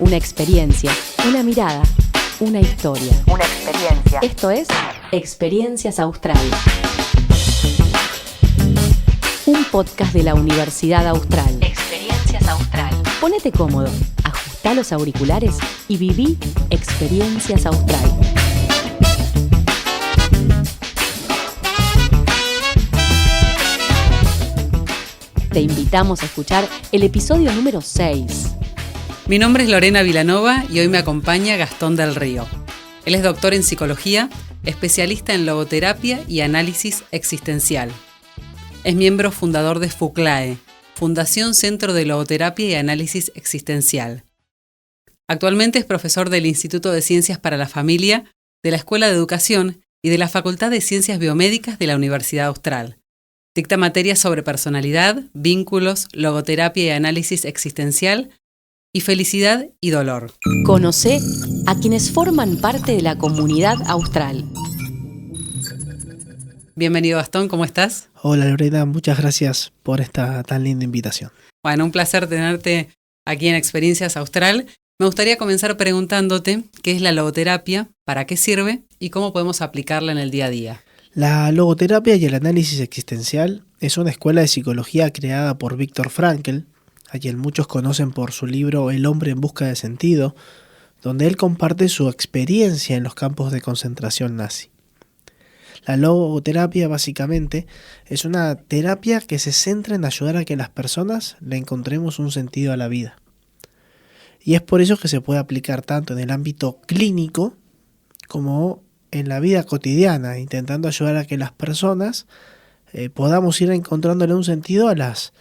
Una experiencia, una mirada, una historia. Una experiencia. Esto es Experiencias Austral. Un podcast de la Universidad Austral. Experiencias Austral. Ponete cómodo, ajustá los auriculares y viví Experiencias Austral. Te invitamos a escuchar el episodio número 6. Mi nombre es Lorena Vilanova y hoy me acompaña Gastón del Río. Él es doctor en psicología, especialista en logoterapia y análisis existencial. Es miembro fundador de FUCLAE, Fundación Centro de Logoterapia y Análisis Existencial. Actualmente es profesor del Instituto de Ciencias para la Familia, de la Escuela de Educación y de la Facultad de Ciencias Biomédicas de la Universidad Austral. Dicta materias sobre personalidad, vínculos, logoterapia y análisis existencial, y felicidad y dolor. Conocé a quienes forman parte de la comunidad austral. Bienvenido, Gastón, ¿cómo estás? Hola Lorena, muchas gracias por esta tan linda invitación. Bueno, un placer tenerte aquí en Experiencias Austral. Me gustaría comenzar preguntándote qué es la logoterapia, para qué sirve y cómo podemos aplicarla en el día a día. La logoterapia y el análisis existencial es una escuela de psicología creada por Viktor Frankl, a quien muchos conocen por su libro El hombre en busca de sentido, donde él comparte su experiencia en los campos de concentración nazi. La logoterapia básicamente es una terapia que se centra en ayudar a que las personas le encontremos un sentido a la vida. Y es por eso que se puede aplicar tanto en el ámbito clínico como en la vida cotidiana, intentando ayudar a que las personas podamos ir encontrándole un sentido a las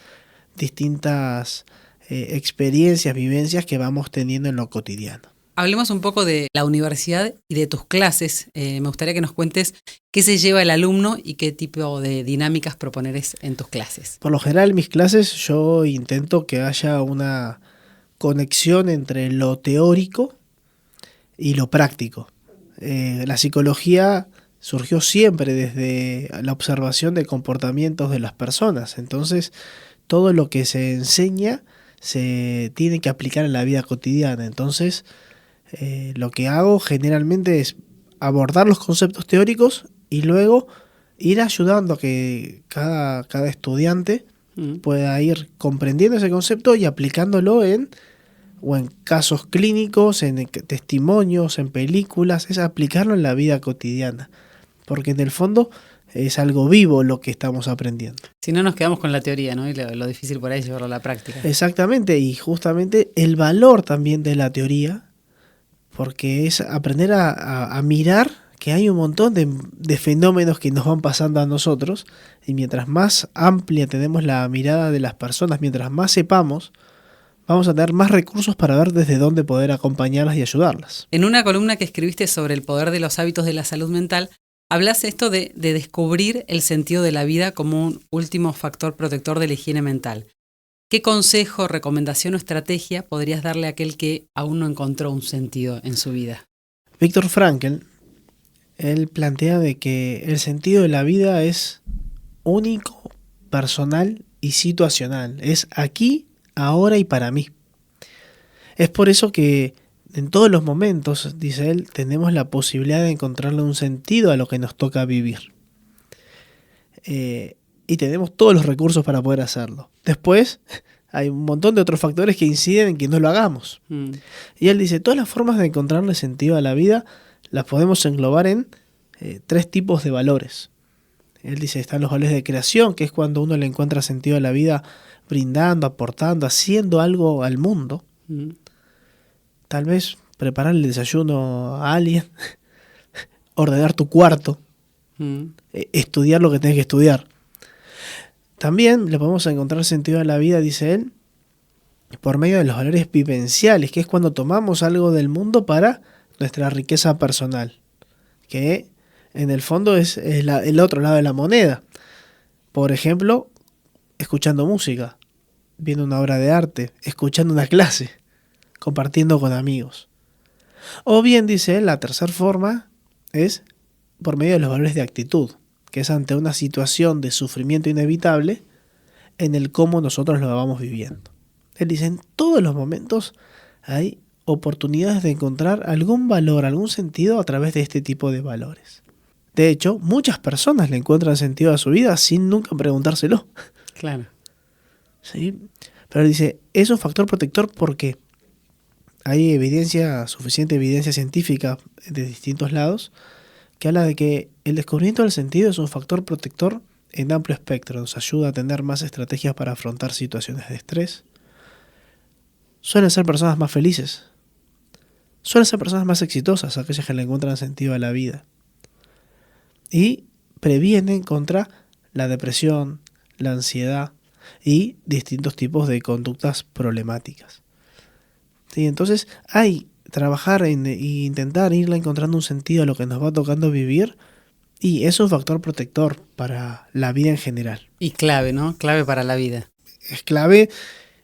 distintas experiencias, vivencias que vamos teniendo en lo cotidiano. Hablemos un poco de la universidad y de tus clases. Me gustaría que nos cuentes qué se lleva el alumno y qué tipo de dinámicas propones en tus clases. Por lo general en mis clases yo intento que haya una conexión entre lo teórico y lo práctico. La psicología surgió siempre desde la observación de comportamientos de las personas, entonces todo lo que se enseña se tiene que aplicar en la vida cotidiana. Entonces, lo que hago generalmente es abordar los conceptos teóricos y luego ir ayudando a que cada estudiante pueda ir comprendiendo ese concepto y aplicándolo en casos clínicos, en testimonios, en películas, es aplicarlo en la vida cotidiana. Porque en el fondo es algo vivo lo que estamos aprendiendo. Si no nos quedamos con la teoría, ¿no? Y lo difícil por ahí es llevarlo a la práctica. Exactamente, y justamente el valor también de la teoría, porque es aprender a mirar que hay un montón de fenómenos que nos van pasando a nosotros, y mientras más amplia tenemos la mirada de las personas, mientras más sepamos, vamos a tener más recursos para ver desde dónde poder acompañarlas y ayudarlas. En una columna que escribiste sobre el poder de los hábitos de la salud mental, hablas esto de descubrir el sentido de la vida como un último factor protector de la higiene mental. ¿Qué consejo, recomendación o estrategia podrías darle a aquel que aún no encontró un sentido en su vida? Viktor Frankl, él plantea de que el sentido de la vida es único, personal y situacional. Es aquí, ahora y para mí. Es por eso que en todos los momentos, dice él, tenemos la posibilidad de encontrarle un sentido a lo que nos toca vivir. Y tenemos todos los recursos para poder hacerlo. Después, hay un montón de otros factores que inciden en que no lo hagamos. Y él dice, todas las formas de encontrarle sentido a la vida las podemos englobar en 3 tipos de valores. Él dice, están los valores de creación, que es cuando uno le encuentra sentido a la vida brindando, aportando, haciendo algo al mundo. Tal vez preparar el desayuno a alguien, ordenar tu cuarto, estudiar lo que tenés que estudiar. También le podemos encontrar sentido a la vida, dice él, por medio de los valores vivenciales, que es cuando tomamos algo del mundo para nuestra riqueza personal, que en el fondo es el otro lado de la moneda. Por ejemplo, escuchando música, viendo una obra de arte, escuchando una clase, compartiendo con amigos. O bien, dice él, la tercera forma es por medio de los valores de actitud, que es ante una situación de sufrimiento inevitable en el cómo nosotros lo vamos viviendo. Él dice, en todos los momentos hay oportunidades de encontrar algún valor, algún sentido a través de este tipo de valores. De hecho, muchas personas le encuentran sentido a su vida sin nunca preguntárselo. Claro. ¿Sí? Pero dice, es un factor protector porque hay suficiente evidencia científica de distintos lados que habla de que el descubrimiento del sentido es un factor protector en amplio espectro. Nos ayuda a tener más estrategias para afrontar situaciones de estrés. Suelen ser personas más felices. Suelen ser personas más exitosas, aquellas que le encuentran sentido a la vida. Y previenen contra la depresión, la ansiedad y distintos tipos de conductas problemáticas. ¿Sí? Entonces hay trabajar e intentar irle encontrando un sentido a lo que nos va tocando vivir, y es un factor protector para la vida en general. Y clave, ¿no? Clave para la vida. Es clave,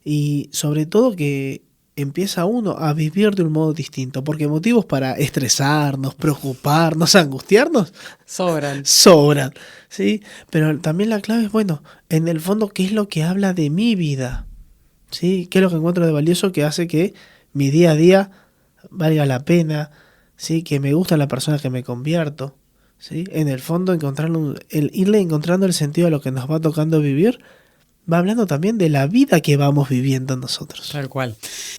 y sobre todo que empieza uno a vivir de un modo distinto, porque motivos para estresarnos, preocuparnos, angustiarnos Sobran. ¿sí? Pero también la clave es, bueno, en el fondo, ¿qué es lo que habla de mi vida? ¿Sí? ¿Qué es lo que encuentro de valioso que hace que mi día a día valga la pena? ¿Sí? Que me gusta la persona que me convierto, ¿sí? En el fondo, irle encontrando el sentido a lo que nos va tocando vivir, va hablando también de la vida que vamos viviendo nosotros. Tal cual.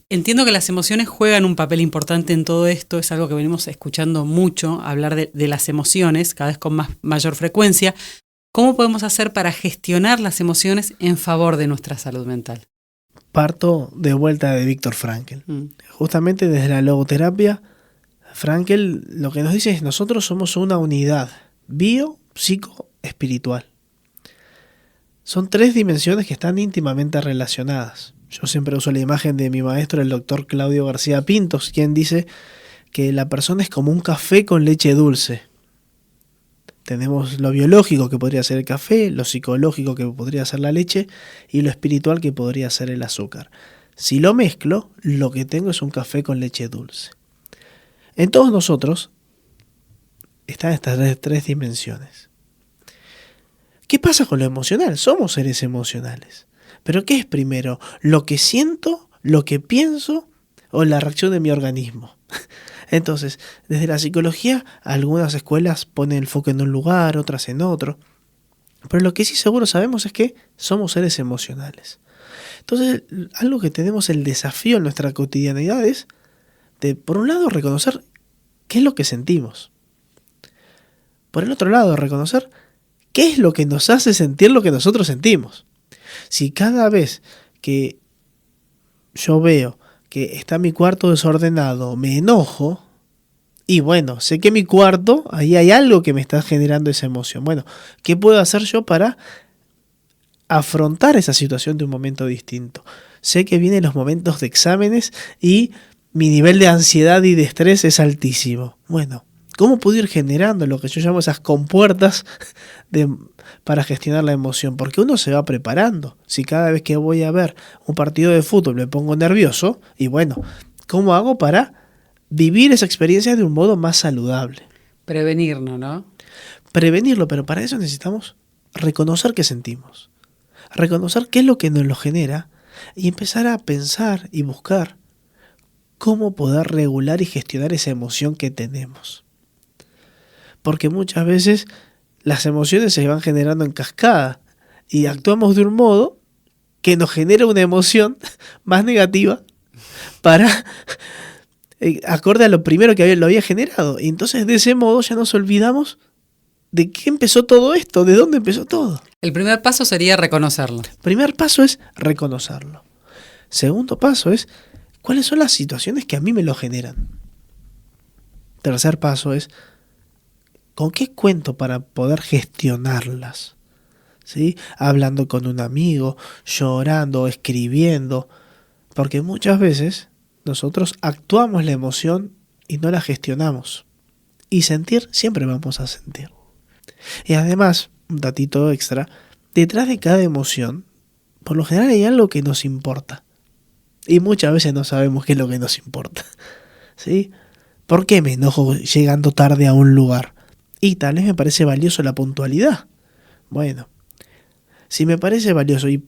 Entiendo que las emociones juegan un papel importante en todo esto. Es algo que venimos escuchando mucho, hablar de las emociones, cada vez con mayor frecuencia. ¿Cómo podemos hacer para gestionar las emociones en favor de nuestra salud mental? Parto de vuelta de Viktor Frankl. Justamente desde la logoterapia, Frankl lo que nos dice es: nosotros somos una unidad bio, psico, espiritual. Son 3 dimensiones que están íntimamente relacionadas. Yo siempre uso la imagen de mi maestro, el doctor Claudio García Pintos, quien dice que la persona es como un café con leche dulce. Tenemos lo biológico, que podría ser el café, lo psicológico, que podría ser la leche, y lo espiritual, que podría ser el azúcar. Si lo mezclo, lo que tengo es un café con leche dulce. En todos nosotros están estas 3 dimensiones. ¿Qué pasa con lo emocional? Somos seres emocionales. ¿Pero qué es primero? ¿Lo que siento, lo que pienso o la reacción de mi organismo? Entonces, desde la psicología, algunas escuelas ponen el foco en un lugar, otras en otro. Pero lo que sí seguro sabemos es que somos seres emocionales. Entonces, algo que tenemos el desafío en nuestra cotidianidad es de, por un lado, reconocer qué es lo que sentimos. Por el otro lado, reconocer qué es lo que nos hace sentir lo que nosotros sentimos. Si cada vez que yo veo que está mi cuarto desordenado, me enojo, y bueno, sé que mi cuarto, ahí hay algo que me está generando esa emoción. Bueno, ¿qué puedo hacer yo para afrontar esa situación de un momento distinto? Sé que vienen los momentos de exámenes y mi nivel de ansiedad y de estrés es altísimo. Bueno, ¿cómo puedo ir generando lo que yo llamo esas compuertas para gestionar la emoción? Porque uno se va preparando. Si cada vez que voy a ver un partido de fútbol me pongo nervioso, y bueno, ¿cómo hago para vivir esa experiencia de un modo más saludable? Prevenirnos, ¿no? Prevenirlo, pero para eso necesitamos reconocer qué sentimos, reconocer qué es lo que nos lo genera y empezar a pensar y buscar cómo poder regular y gestionar esa emoción que tenemos. Porque muchas veces las emociones se van generando en cascada y actuamos de un modo que nos genera una emoción más negativa para acorde a lo primero que lo había generado. Y entonces de ese modo ya nos olvidamos de qué empezó todo esto, de dónde empezó todo. El primer paso sería reconocerlo. Primer paso es reconocerlo. Segundo paso es cuáles son las situaciones que a mí me lo generan. Tercer paso es ¿con qué cuento para poder gestionarlas? ¿Sí? Hablando con un amigo, llorando, escribiendo. Porque muchas veces nosotros actuamos la emoción y no la gestionamos. Y sentir siempre vamos a sentir. Y además, un datito extra, detrás de cada emoción, por lo general hay algo que nos importa. Y muchas veces no sabemos qué es lo que nos importa. ¿Sí? ¿Por qué me enojo llegando tarde a un lugar? Y tal vez me parece valioso la puntualidad. Bueno, si me parece valioso y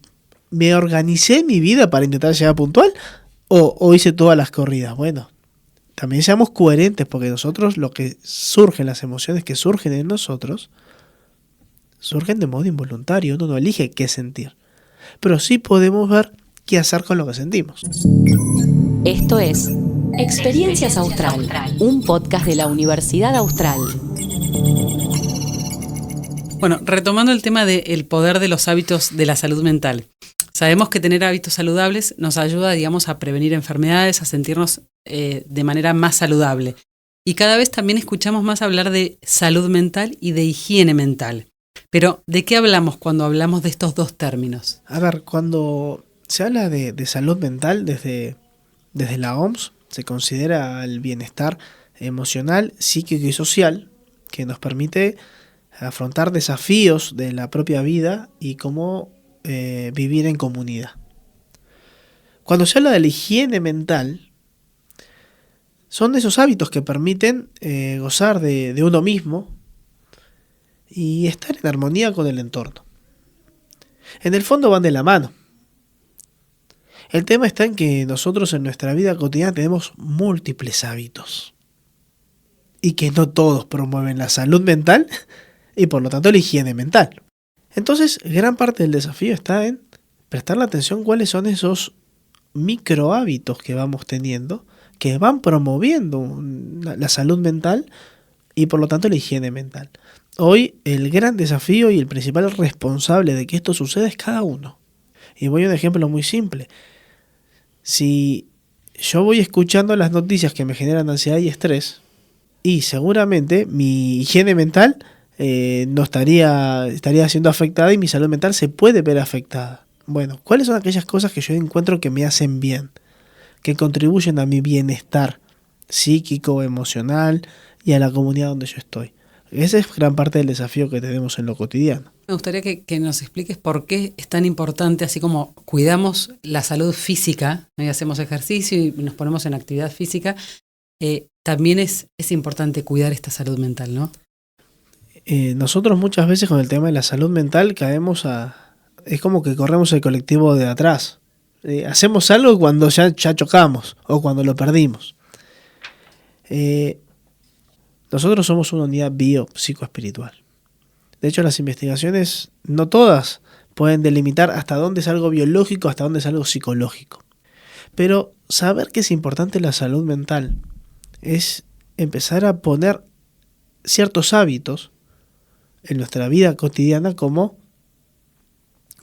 me organicé mi vida para intentar llegar puntual, o hice todas las corridas. Bueno, también seamos coherentes, porque nosotros lo que surgen, las emociones que surgen en nosotros, surgen de modo involuntario, uno no elige qué sentir. Pero sí podemos ver qué hacer con lo que sentimos. Esto es Experiencias Austral, un podcast de la Universidad Austral. Bueno, retomando el tema del poder de los hábitos de la salud mental. Sabemos que tener hábitos saludables nos ayuda, digamos, a prevenir enfermedades, a sentirnos de manera más saludable. Y cada vez también escuchamos más hablar de salud mental y de higiene mental. Pero, ¿de qué hablamos cuando hablamos de estos dos términos? A ver, cuando se habla de salud mental desde la OMS, se considera el bienestar emocional, psíquico y social que nos permite afrontar desafíos de la propia vida y cómo vivir en comunidad. Cuando se habla de la higiene mental, son esos hábitos que permiten gozar de uno mismo y estar en armonía con el entorno. En el fondo van de la mano. El tema está en que nosotros en nuestra vida cotidiana tenemos múltiples hábitos y que no todos promueven la salud mental y por lo tanto la higiene mental. Entonces, gran parte del desafío está en prestarle atención cuáles son esos micro hábitos que vamos teniendo que van promoviendo la salud mental y por lo tanto la higiene mental. Hoy el gran desafío y el principal responsable de que esto suceda es cada uno. Y voy a un ejemplo muy simple. Si yo voy escuchando las noticias que me generan ansiedad y estrés, y seguramente mi higiene mental no estaría siendo afectada y mi salud mental se puede ver afectada. Bueno, ¿cuáles son aquellas cosas que yo encuentro que me hacen bien, que contribuyen a mi bienestar psíquico, emocional y a la comunidad donde yo estoy? Esa es gran parte del desafío que tenemos en lo cotidiano. Me gustaría que nos expliques por qué es tan importante, así como cuidamos la salud física, ¿no? Y hacemos ejercicio y nos ponemos en actividad física, también es importante cuidar esta salud mental, ¿no? Nosotros muchas veces con el tema de la salud mental es como que corremos el colectivo de atrás. Hacemos algo cuando ya chocamos o cuando lo perdimos. Nosotros somos una unidad bio-psicoespiritual. De hecho, las investigaciones, no todas, pueden delimitar hasta dónde es algo biológico, hasta dónde es algo psicológico. Pero saber que es importante la salud mental es empezar a poner ciertos hábitos en nuestra vida cotidiana como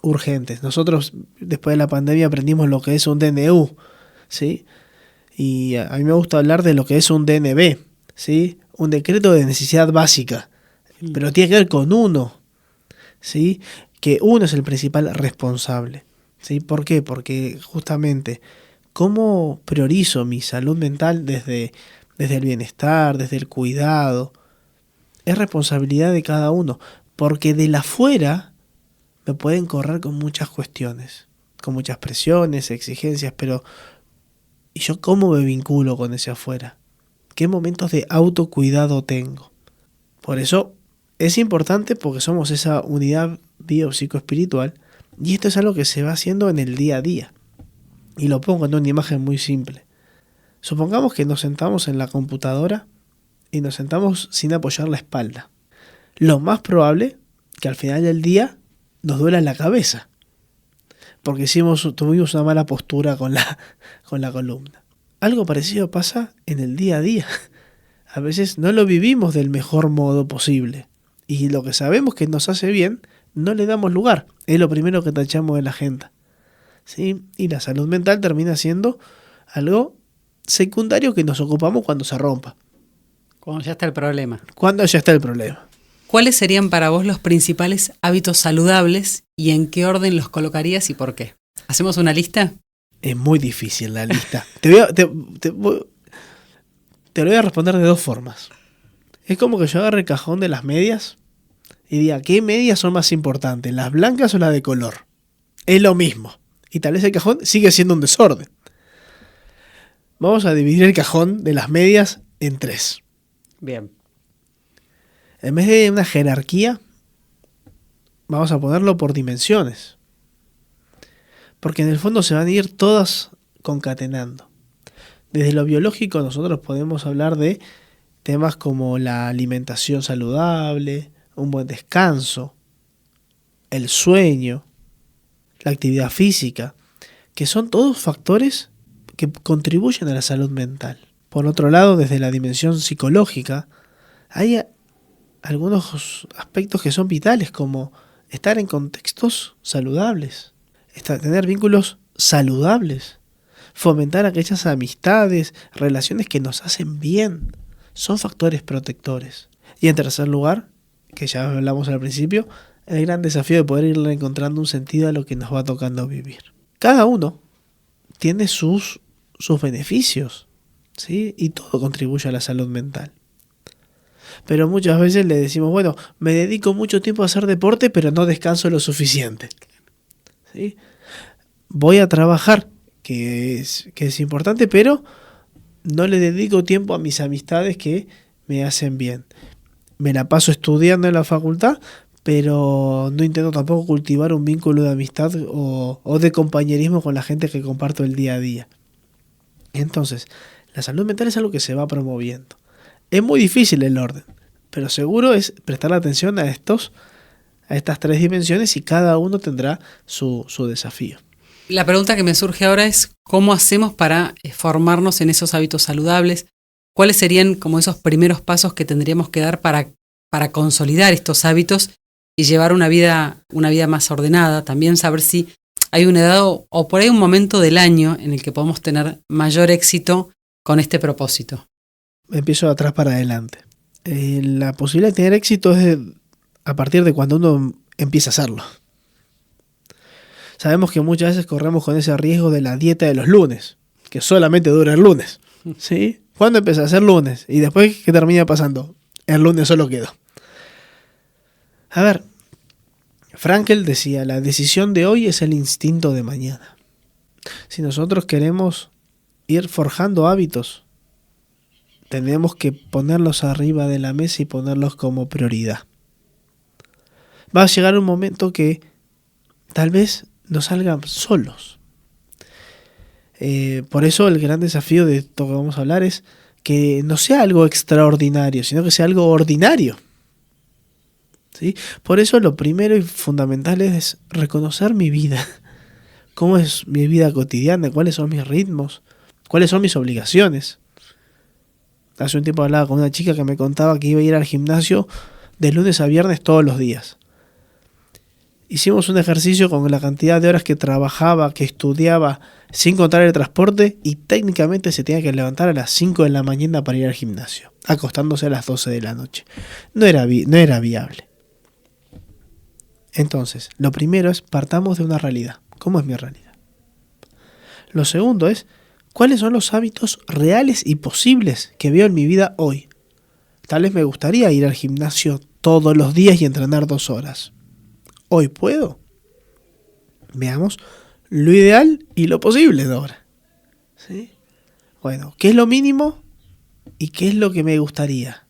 urgentes. Nosotros, después de la pandemia, aprendimos lo que es un DNU, ¿sí? Y a mí me gusta hablar de lo que es un DNB, ¿sí? Un decreto de necesidad básica, pero tiene que ver con uno, ¿sí? Que uno es el principal responsable, ¿sí? ¿Por qué? Porque justamente, ¿cómo priorizo mi salud mental desde el bienestar, desde el cuidado? Es responsabilidad de cada uno, porque de la afuera me pueden correr con muchas cuestiones, con muchas presiones, exigencias, pero ¿y yo cómo me vinculo con ese afuera? ¿Qué momentos de autocuidado tengo? Por eso es importante, porque somos esa unidad biopsicoespiritual y esto es algo que se va haciendo en el día a día. Y lo pongo en una imagen muy simple. Supongamos que nos sentamos en la computadora y nos sentamos sin apoyar la espalda. Lo más probable que al final del día nos duela la cabeza, porque tuvimos una mala postura con la columna. Algo parecido pasa en el día a día. A veces no lo vivimos del mejor modo posible. Y lo que sabemos que nos hace bien, no le damos lugar. Es lo primero que tachamos de la agenda, ¿sí? Y la salud mental termina siendo algo secundario que nos ocupamos cuando se rompa. Cuando ya está el problema. Cuando ya está el problema. ¿Cuáles serían para vos los principales hábitos saludables y en qué orden los colocarías y por qué? ¿Hacemos una lista? Es muy difícil la lista. Te lo voy a responder de dos formas. Es como que yo agarre el cajón de las medias y diga, ¿qué medias son más importantes? ¿Las blancas o las de color? Es lo mismo. Y tal vez el cajón sigue siendo un desorden. Vamos a dividir el cajón de las medias en 3. Bien. En vez de una jerarquía, vamos a ponerlo por dimensiones. Porque en el fondo se van a ir todas concatenando. Desde lo biológico nosotros podemos hablar de temas como la alimentación saludable, un buen descanso, el sueño, la actividad física, que son todos factores que contribuyen a la salud mental. Por otro lado, desde la dimensión psicológica, hay algunos aspectos que son vitales, como estar en contextos saludables, tener vínculos saludables, fomentar aquellas amistades, relaciones que nos hacen bien, son factores protectores. Y en tercer lugar, que ya hablamos al principio, el gran desafío de poder ir encontrando un sentido a lo que nos va tocando vivir. Cada uno tiene sus beneficios, ¿sí? Y todo contribuye a la salud mental. Pero muchas veces le decimos, bueno, me dedico mucho tiempo a hacer deporte, pero no descanso lo suficiente, ¿sí? Voy a trabajar, que es importante, pero no le dedico tiempo a mis amistades que me hacen bien. Me la paso estudiando en la facultad, pero no intento tampoco cultivar un vínculo de amistad o de compañerismo con la gente que comparto el día a día. Entonces, la salud mental es algo que se va promoviendo. Es muy difícil el orden, pero seguro es prestar atención a estas tres dimensiones y cada uno tendrá su desafío. La pregunta que me surge ahora es ¿cómo hacemos para formarnos en esos hábitos saludables? ¿Cuáles serían como esos primeros pasos que tendríamos que dar para consolidar estos hábitos y llevar una vida más ordenada? También saber si hay una edad o por ahí un momento del año en el que podemos tener mayor éxito con este propósito. Empiezo de atrás para adelante. La posibilidad de tener éxito es a partir de cuando uno empieza a hacerlo. Sabemos que muchas veces corremos con ese riesgo de la dieta de los lunes, que solamente dura el lunes, ¿sí? ¿Cuándo empecé a hacer lunes? Y después, ¿qué termina pasando? El lunes solo quedó. A ver, Frankl decía, la decisión de hoy es el instinto de mañana. Si nosotros queremos ir forjando hábitos, tenemos que ponerlos arriba de la mesa y ponerlos como prioridad. Va a llegar un momento que tal vez no salgan solos. Por eso el gran desafío de esto que vamos a hablar es que no sea algo extraordinario, sino que sea algo ordinario, ¿sí? Por eso lo primero y fundamental es reconocer mi vida. ¿Cómo es mi vida cotidiana? ¿Cuáles son mis ritmos? ¿Cuáles son mis obligaciones? Hace un tiempo hablaba con una chica que me contaba que iba a ir al gimnasio de lunes a viernes todos los días. Hicimos un ejercicio con la cantidad de horas que trabajaba, que estudiaba, sin contar el transporte, y técnicamente se tenía que levantar a las 5 de la mañana para ir al gimnasio, acostándose a las 12 de la noche. No era viable. Entonces, lo primero es, partamos de una realidad. ¿Cómo es mi realidad? Lo segundo es, ¿cuáles son los hábitos reales y posibles que veo en mi vida hoy? Tal vez me gustaría ir al gimnasio todos los días y entrenar 2 horas. ¿Hoy puedo? Veamos lo ideal y lo posible de ahora, ¿sí? Bueno, ¿qué es lo mínimo y qué es lo que me gustaría?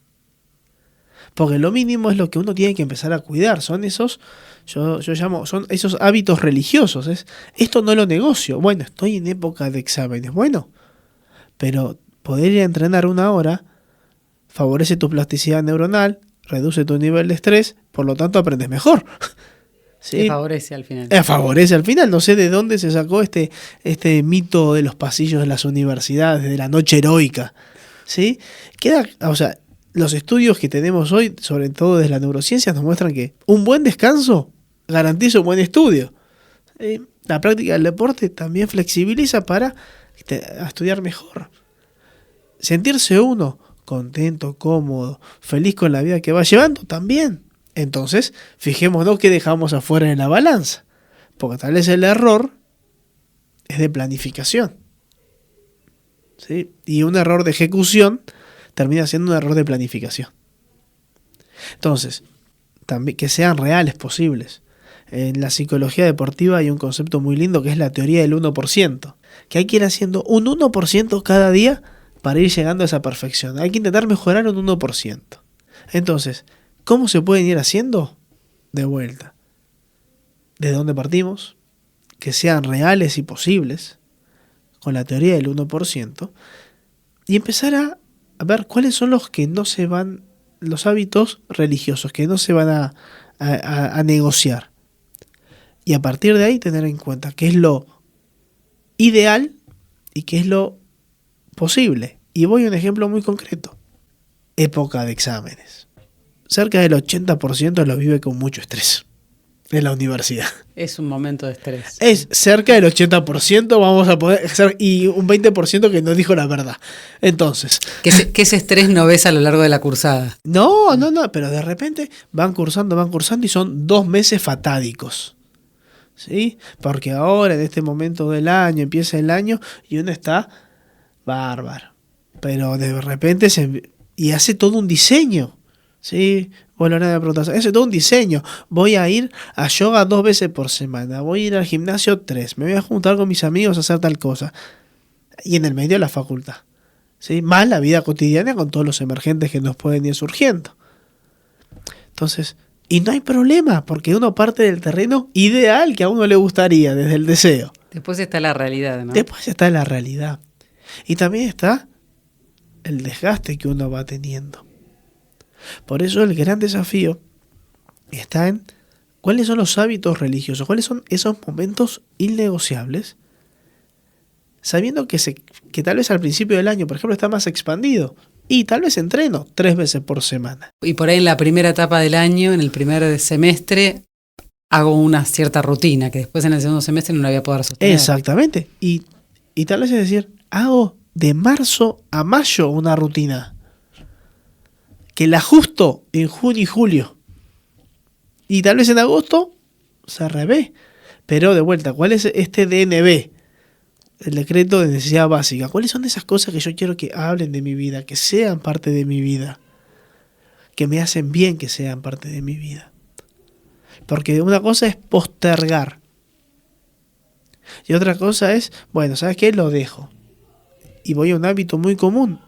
Porque lo mínimo es lo que uno tiene que empezar a cuidar. Son esos, yo llamo, son esos hábitos religiosos. Esto no lo negocio. Bueno, estoy en época de exámenes. Bueno, pero poder ir a entrenar 1 hora favorece tu plasticidad neuronal, reduce tu nivel de estrés, por lo tanto aprendes mejor. ¿Sí? Te favorece al final. Favorece al final. No sé de dónde se sacó este mito de los pasillos de las universidades, de la noche heroica, ¿sí? Los estudios que tenemos hoy, sobre todo desde la neurociencia, nos muestran que un buen descanso garantiza un buen estudio. ¿Sí? La práctica del deporte también flexibiliza para estudiar mejor. Sentirse uno contento, cómodo, feliz con la vida que va llevando también. Entonces, fijémonos qué dejamos afuera en la balanza, porque tal vez el error es de planificación, ¿sí? Y un error de ejecución termina siendo un error de planificación. Entonces, también que sean reales, posibles. En la psicología deportiva hay un concepto muy lindo que es la teoría del 1%, que hay que ir haciendo un 1% cada día para ir llegando a esa perfección. Hay que intentar mejorar un 1%. Entonces, ¿cómo se pueden ir haciendo? De vuelta. ¿De dónde partimos? Que sean reales y posibles, con la teoría del 1%, y empezar a ver cuáles son los que no se van, los hábitos religiosos, que no se van a negociar. Y a partir de ahí tener en cuenta qué es lo ideal y qué es lo posible. Y voy a un ejemplo muy concreto. Época de exámenes. Cerca del 80% lo vive con mucho estrés en la universidad. Es un momento de estrés. Es cerca del 80%, vamos a poder hacer, y un 20% que no dijo la verdad. Entonces, Que ese estrés no ves a lo largo de la cursada. no, pero de repente van cursando y son 2 meses fatádicos. ¿Sí? Porque ahora, en este momento del año, empieza el año y uno está bárbaro. Pero de repente y hace todo un diseño. ¿Sí? Bueno, nada de preguntas. Hace todo un diseño. Voy a ir a yoga 2 veces por semana. Voy a ir al gimnasio 3. Me voy a juntar con mis amigos a hacer tal cosa. Y en el medio la facultad. ¿Sí? Más la vida cotidiana con todos los emergentes que nos pueden ir surgiendo. Entonces, y no hay problema, porque uno parte del terreno ideal que a uno le gustaría, desde el deseo. Después está la realidad, ¿no? Después está la realidad. Y también está el desgaste que uno va teniendo. Por eso el gran desafío está en cuáles son los hábitos religiosos, cuáles son esos momentos innegociables, sabiendo que tal vez al principio del año, por ejemplo, está más expandido. Y tal vez entreno 3 veces por semana. Y por ahí en la primera etapa del año, en el primer semestre, hago una cierta rutina que después en el segundo semestre no la voy a poder sostener. Exactamente. Y tal vez es decir, hago de marzo a mayo una rutina que la ajusto en junio y julio. Y tal vez en agosto se revé. Pero de vuelta, ¿cuál es este DNB? El decreto de necesidad básica. ¿Cuáles son esas cosas que yo quiero que hablen de mi vida, que sean parte de mi vida, que me hacen bien que sean parte de mi vida? Porque una cosa es postergar y otra cosa es, bueno, ¿sabes qué? Lo dejo y voy a un hábito muy común,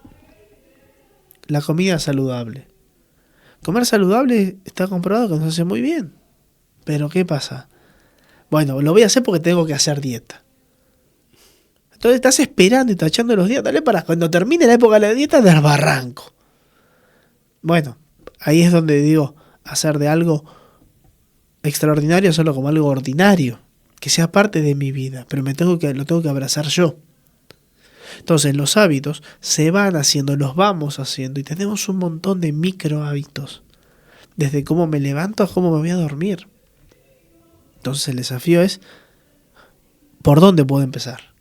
la comida saludable. Comer saludable está comprobado que nos hace muy bien, pero ¿qué pasa? Bueno, lo voy a hacer porque tengo que hacer dieta. Entonces estás esperando y tachando los días, dale para cuando termine la época de la dieta del barranco. Bueno, ahí es donde digo, hacer de algo extraordinario solo como algo ordinario, que sea parte de mi vida, pero lo tengo que abrazar yo. Entonces los hábitos se van haciendo, los vamos haciendo y tenemos un montón de micro hábitos, desde cómo me levanto a cómo me voy a dormir. Entonces el desafío es, ¿por dónde puedo empezar?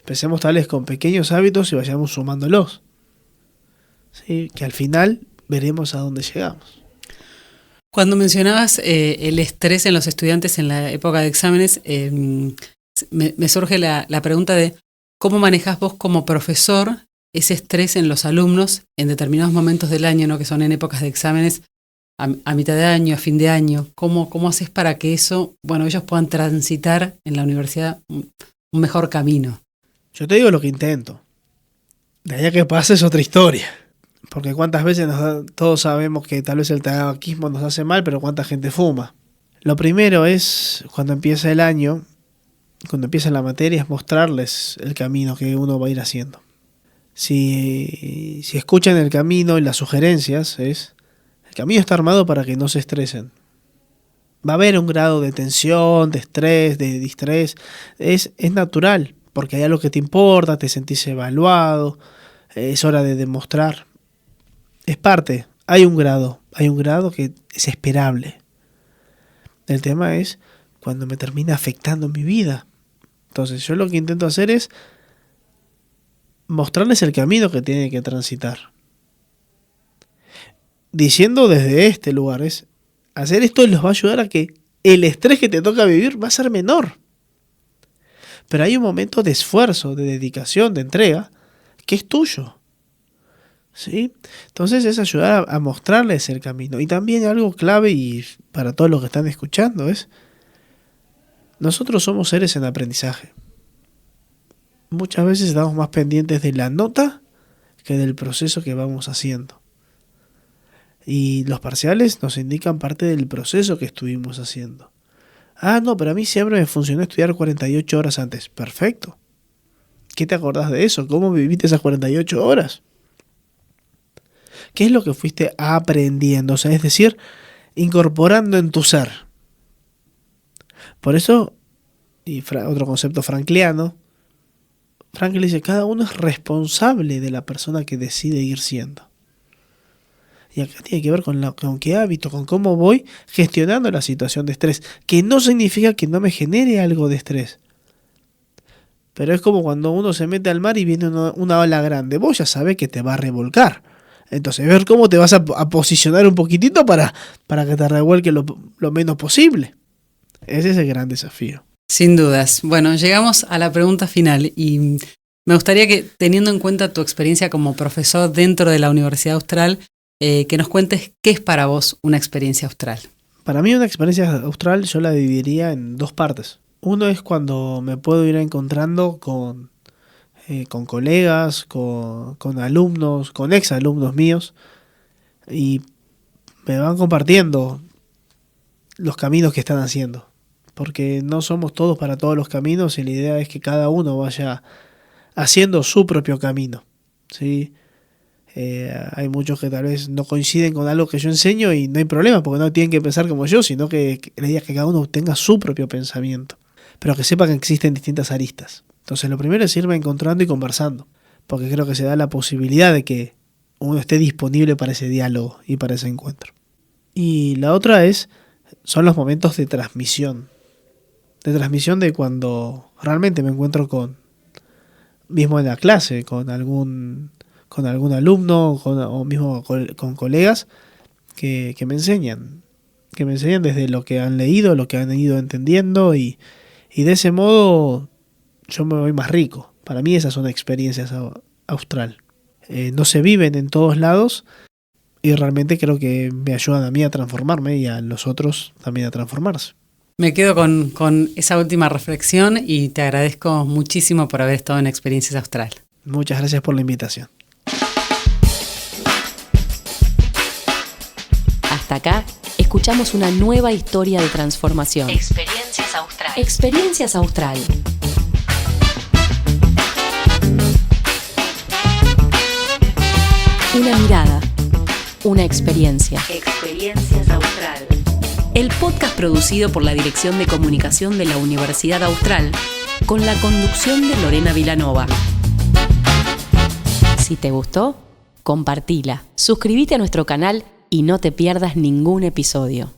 Empecemos tal vez con pequeños hábitos y vayamos sumándolos. ¿Sí? Que al final veremos a dónde llegamos. Cuando mencionabas el estrés en los estudiantes en la época de exámenes, me surge la pregunta de cómo manejás vos como profesor ese estrés en los alumnos en determinados momentos del año, ¿no? Que son en épocas de exámenes, a mitad de año, a fin de año. ¿Cómo haces para que eso, bueno, ellos puedan transitar en la universidad un mejor camino? Yo te digo lo que intento. De allá que pase es otra historia. Porque cuántas veces todos sabemos que tal vez el tabaquismo nos hace mal, pero cuánta gente fuma. Lo primero es, cuando empieza el año, cuando empieza la materia, es mostrarles el camino que uno va a ir haciendo. Si escuchan el camino y las sugerencias, el camino está armado para que no se estresen. Va a haber un grado de tensión, de estrés, de distrés. Es natural. Porque hay algo que te importa, te sentís evaluado, es hora de demostrar. Es parte, hay un grado que es esperable. El tema es cuando me termina afectando mi vida. Entonces yo lo que intento hacer es mostrarles el camino que tienen que transitar. Diciendo desde este lugar, hacer esto les va a ayudar a que el estrés que te toca vivir va a ser menor. Pero hay un momento de esfuerzo, de dedicación, de entrega, que es tuyo. ¿Sí? Entonces es ayudar a mostrarles el camino. Y también algo clave, y para todos los que están escuchando, es nosotros somos seres en aprendizaje. Muchas veces estamos más pendientes de la nota que del proceso que vamos haciendo. Y los parciales nos indican parte del proceso que estuvimos haciendo. No, pero a mí siempre me funcionó estudiar 48 horas antes. Perfecto. ¿Qué te acordás de eso? ¿Cómo viviste esas 48 horas? ¿Qué es lo que fuiste aprendiendo? O sea, es decir, incorporando en tu ser. Por eso, y otro concepto frankliano, Frankl dice, cada uno es responsable de la persona que decide ir siendo. Y acá tiene que ver con qué hábito, con cómo voy gestionando la situación de estrés, que no significa que no me genere algo de estrés. Pero es como cuando uno se mete al mar y viene una ola grande, vos ya sabés que te va a revolcar. Entonces, ver cómo te vas a posicionar un poquitito para que te revuelque lo menos posible. Ese es el gran desafío. Sin dudas. Bueno, llegamos a la pregunta final y me gustaría que, teniendo en cuenta tu experiencia como profesor dentro de la Universidad Austral, que nos cuentes qué es para vos una experiencia austral. Para mí una experiencia austral yo la dividiría en dos partes. Uno es cuando me puedo ir encontrando con colegas, con alumnos, con exalumnos míos, y me van compartiendo los caminos que están haciendo. Porque no somos todos para todos los caminos y la idea es que cada uno vaya haciendo su propio camino, ¿sí? Hay muchos que tal vez no coinciden con algo que yo enseño y no hay problema porque no tienen que pensar como yo, sino que la idea es que cada uno tenga su propio pensamiento, pero que sepa que existen distintas aristas. Entonces lo primero es irme encontrando y conversando, porque creo que se da la posibilidad de que uno esté disponible para ese diálogo y para ese encuentro. Y la otra son los momentos de transmisión de cuando realmente me encuentro mismo en la clase, con algún alumno o mismo con colegas que me enseñan desde lo que han leído, lo que han ido entendiendo y de ese modo yo me voy más rico. Para mí esas son experiencias austral. No se viven en todos lados y realmente creo que me ayudan a mí a transformarme y a los otros también a transformarse. Me quedo con esa última reflexión y te agradezco muchísimo por haber estado en Experiencias Austral. Muchas gracias por la invitación. Hasta acá escuchamos una nueva historia de transformación. Experiencias Austral. Experiencias Austral. Una mirada, una experiencia. Experiencias Austral. El podcast producido por la Dirección de Comunicación de la Universidad Austral, con la conducción de Lorena Vilanova. Si te gustó, compartila, suscríbete a nuestro canal y no te pierdas ningún episodio.